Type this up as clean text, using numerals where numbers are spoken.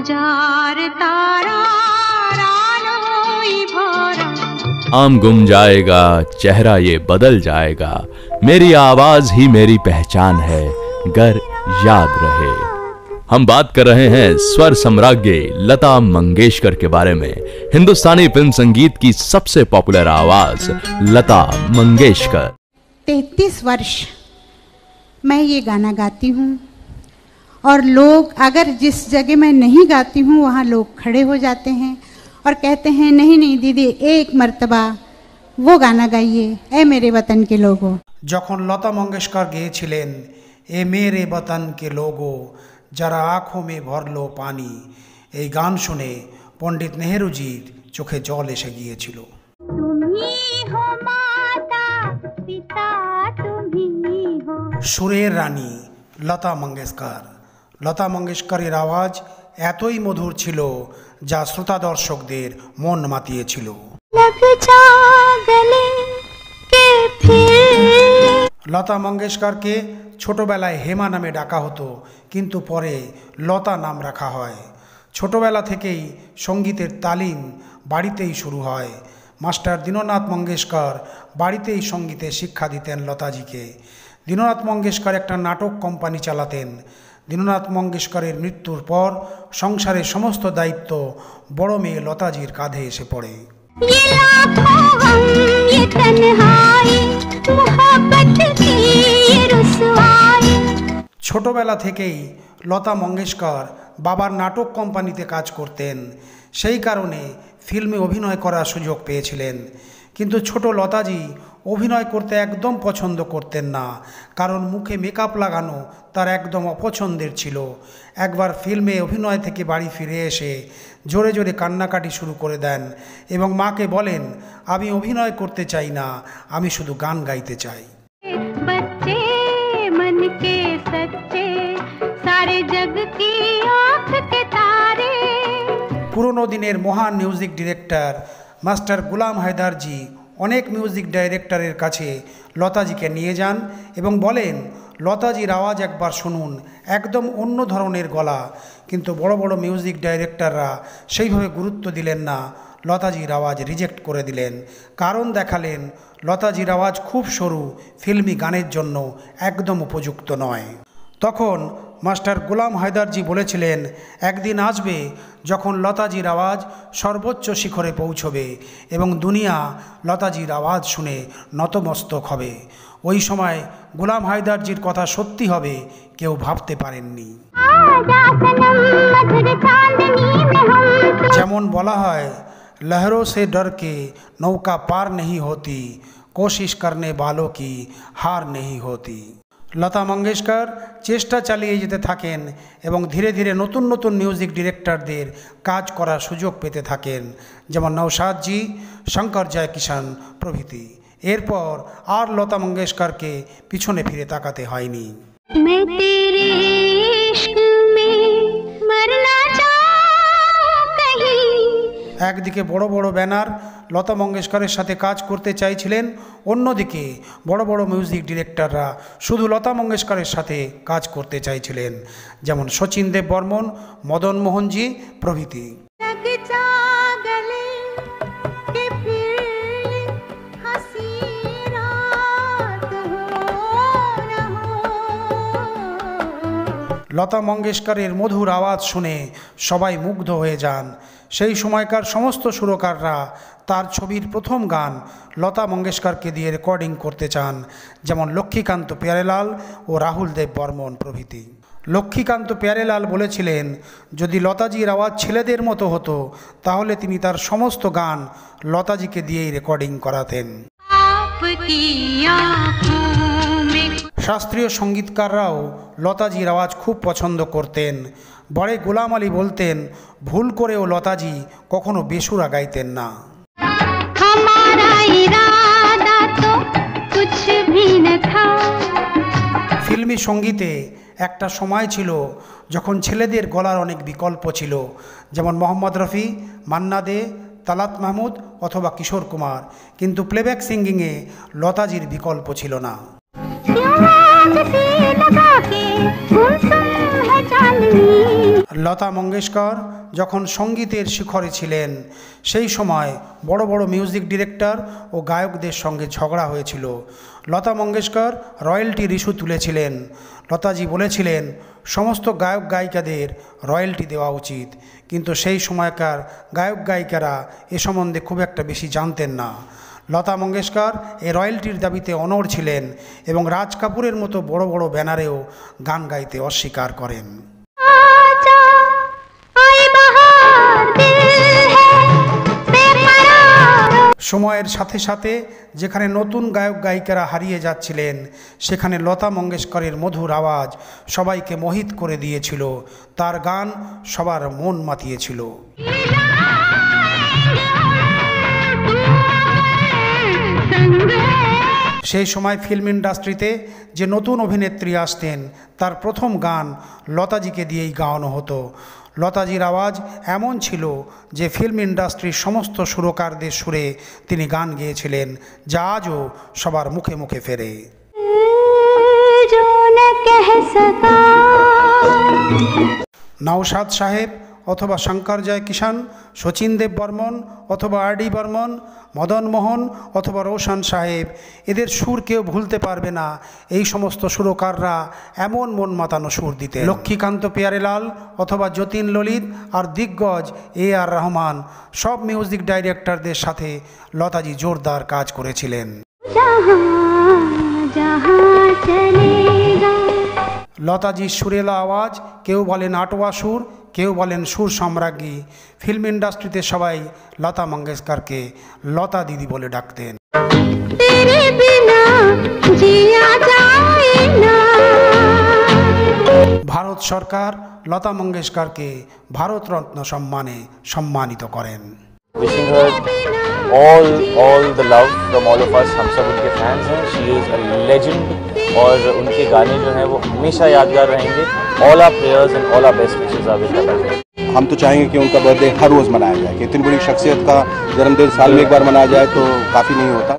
হাজার তারার আলোয় ভরা। आम गुम जाएगा, चेहरा ये बदल जाएगा, मेरी आवाज ही मेरी पहचान है, गर याद रहे। हम बात कर रहे हैं स्वर सम्राज्ञी लता मंगेशकर के बारे में। हिंदुस्तानी फिल्म संगीत की सबसे पॉपुलर आवाज लता मंगेशकर। 33 वर्ष मैं ये गाना गाती हूँ और लोग, अगर जिस जगह मैं नहीं गाती हूँ वहाँ लोग खड़े हो जाते हैं और कहते हैं नहीं नहीं दीदी एक मर्तबा वो गाना गाइए, ए मेरे वतन के लोगों। যখন লতা মঙ্গেশকর গেয়েছিলেন এ মেরে বতন কে লোগো যারা আঁখোं में ভরলো পানি, এই গান শুনে পণ্ডিত নেহেরুজির চোখে জল এসে গিয়েছিল। তুমি হো মাতা পিতা তুমি হো। সুরের রানী লতা মঙ্গেশকর। লতা মঙ্গেশকরের আওয়াজ এতই মধুর ছিল যা শ্রোতা দর্শকদের মন মাতিয়েছিল। লতা মঙ্গেশকরকে ছোটবেলায় হেমা নামে ডাকা হতো, কিন্তু পরে লতা নাম রাখা হয়। ছোটবেলা থেকেই সঙ্গীতের তালিম বাড়িতেই শুরু হয়। মাস্টার দীননাথ মঙ্গেশকর বাড়িতেই সঙ্গীতের শিক্ষা দিতেন লতাজিকে। দীননাথ মঙ্গেশকর একটা নাটক কোম্পানি চালাতেন। দীননাথ মঙ্গেশকরের মৃত্যুর পর সংসারের সমস্ত দায়িত্ব বড় মেয়ে লতাজির কাঁধে এসে পড়ে। ছোটবেলা থেকেই লতা মঙ্গেশকর বাবার নাটক কোম্পানিতে কাজ করতেন, সেই কারণে ফিল্মে অভিনয় করার সুযোগ পেয়েছিলেন। কিন্তু ছোট লতাজি অভিনয় করতে একদম পছন্দ করতেন না, কারণ মুখে মেকআপ লাগানো তার একদম অপছন্দের ছিল। একবার ফিল্মে অভিনয় থেকে বাড়ি ফিরে এসে জোরে জোরে কান্নাকাটি শুরু করে দেন এবং মাকে বলেন, আমি অভিনয় করতে চাই না, আমি শুধু গান গাইতে চাই। পুরনো দিনের মহান মিউজিক ডিরেক্টর মাস্টার গুলাম হায়দারজি অনেক মিউজিক ডাইরেক্টরের কাছে লতাজিকে নিয়ে যান এবং বলেন, লতাজির আওয়াজ একবার শুনুন, একদম অন্য ধরনের গলা। কিন্তু বড় বড় মিউজিক ডাইরেক্টররা সেইভাবে গুরুত্ব দিলেন না, লতাজির আওয়াজ রিজেক্ট করে দিলেন। কারণ দেখালেন লতাজির আওয়াজ খুব সরু, ফিল্মি গানের জন্য একদম উপযুক্ত নয়। তখন মাস্টার গুলাম হায়দারজি বলেছিলেন, একদিন আসবে যখন লতাজির আওয়াজ সর্বোচ্চ শিখরে পৌঁছবে এবং দুনিয়া লতাজির আওয়াজ শুনে নতমস্তক হবে। ওই সময় গুলাম হায়দারজির কথা সত্যি হবে কেউ ভাবতে পারেননি। যেমন বলা হয়, লহরোं से डर के नौका पार नहीं होती, कोशिश करने वालों की हार नहीं होती। লতা মঙ্গেশকর চেষ্টা চালিয়ে যেতে থাকেন এবং ধীরে ধীরে নতুন নতুন মিউজিক ডিরেক্টরদের কাজ করার সুযোগ পেতে থাকেন, যেমন নওশাদজি, শঙ্কর জয়কিষাণ প্রভৃতি। এরপর আর লতা মঙ্গেশকরকে পিছনে ফিরে তাকাতে হয়নি। একদিকে বড় বড় ব্যানার লতা মঙ্গেশকরের সাথে কাজ করতে চাইছিলেন, অন্যদিকে বড় বড় মিউজিক ডিরেক্টররা শুধু লতা মঙ্গেশকরের সাথে কাজ করতে চাইছিলেন, যেমন শচীন দেব বর্মন, মদন মোহনজি প্রভৃতি। লতা মঙ্গেশকরের মধুর আওয়াজ শুনে সবাই মুগ্ধ হয়ে যান। সেই সময়কার সমস্ত সুরকাররা তার ছবির প্রথম গান লতা মঙ্গেশকরকে দিয়ে রেকর্ডিং করতে চান, যেমন লক্ষ্মীকান্ত প্যারেলাল ও রাহুল দেব বর্মন প্রভৃতি। লক্ষ্মীকান্ত প্যারেলাল বলেছিলেন, যদি লতাজির আওয়াজ ছেলেদের মতো হতো তাহলে তিনি তার সমস্ত গান লতাজিকে দিয়েই রেকর্ডিং করাতেন। শাস্ত্রীয় সঙ্গীতকাররাও লতাজির আওয়াজ খুব পছন্দ করতেন। বড়ে গোলাম আলী বলতেন, ভুল করেও লতাজি কখনো বেসুরা গাইতেন না। ফিল্মি সঙ্গীতে একটা সময় ছিল যখন ছেলেদের গলার অনেক বিকল্প ছিল, যেমন মোহাম্মদ রফি, মান্না দে, তালাত মাহমুদ অথবা কিশোর কুমার, কিন্তু প্লেব্যাক সিঙ্গিংয়ে লতাজির বিকল্প ছিল না। লতা মঙ্গেশকর যখন সঙ্গীতের শিখরে ছিলেন সেই সময় বড় বড় মিউজিক ডিরেক্টর ও গায়কদের সঙ্গে ঝগড়া হয়েছিল। লতা মঙ্গেশকর রয়্যালটির ইস্যু তুলেছিলেন। লতাজি বলেছিলেন সমস্ত গায়ক গায়িকাদের রয়্যালটি দেওয়া উচিত, কিন্তু সেই সময়কার গায়ক গায়িকারা এ সম্বন্ধে খুব একটা বেশি জানতেন না। লতা মঙ্গেশকর এই রয়্যালটির দাবিতে অনড় ছিলেন এবং রাজ কাপুরের মতো বড় বড় ব্যানারেও গান গাইতে অস্বীকার করেন। সময়ের সাথে সাথে যেখানে নতুন গায়ক গায়িকারা হারিয়ে যাচ্ছিলেন, সেখানে লতা মঙ্গেশকরের মধুর আওয়াজ সবাইকে মোহিত করে দিয়েছিল। তার গান সবার মন মাতিয়েছিল। সেই সময় ফিল্ম ইন্ডাস্ট্রিতে যে নতুন অভিনেত্রী আসতেন তার প্রথম গান লতাজিকে দিয়েই গাওয়ানো হতো। লতাজির আওয়াজ এমন ছিল যে ফিল্ম ইন্ডাস্ট্রির সমস্ত সুরকারদের সুরে তিনি গান গেয়েছিলেন, যা আজও সবার মুখে মুখে ফেরে। নওশাদ সাহেব অথবা শঙ্কর জয়কিষাণ, শচীন দেব বর্মন অথবা আর.ডি. বর্মন, মদন মোহন অথবা রোশন সাহেব, এদের সুর কেউ ভুলতে পারবে না। এই সমস্ত সুরকাররা এমন মন মাতানো সুর দিতেন। লক্ষ্মীকান্ত প্যারেলাল অথবা যতীন ললিত আর দিগ্গজ A.R. রহমান, সব মিউজিক ডাইরেক্টরদের সাথে লতাজি জোরদার কাজ করেছিলেন। লতাজির সুরেলা আওয়াজ কেউ বলেন আটোয়া সুর, কেউ বলেন সুর সম্রাজ্ঞী। ফিল্ম ইন্ডাস্ট্রিতে সবাই লতা মঙ্গেশকরকে লতা দিদি বলে ডাকতেন। ভারত সরকার লতা মঙ্গেশকরকে ভারতরত্ন সম্মানে সম্মানিত করেন। Wishing her all the love from all of us. हम सब उनके फैंस हैं। She is a legend और उनके गाने जो हैं वो हमेशा यादगार रहेंगे। All our prayers and all our best wishes are with her. हम तो चाहेंगे कि उनका बर्थडे हर रोज़ मनाया जाए, कि इतनी बड़ी शख्सियत का जन्मदिन साल में एक बार मनाया जाए तो काफ़ी नहीं होता।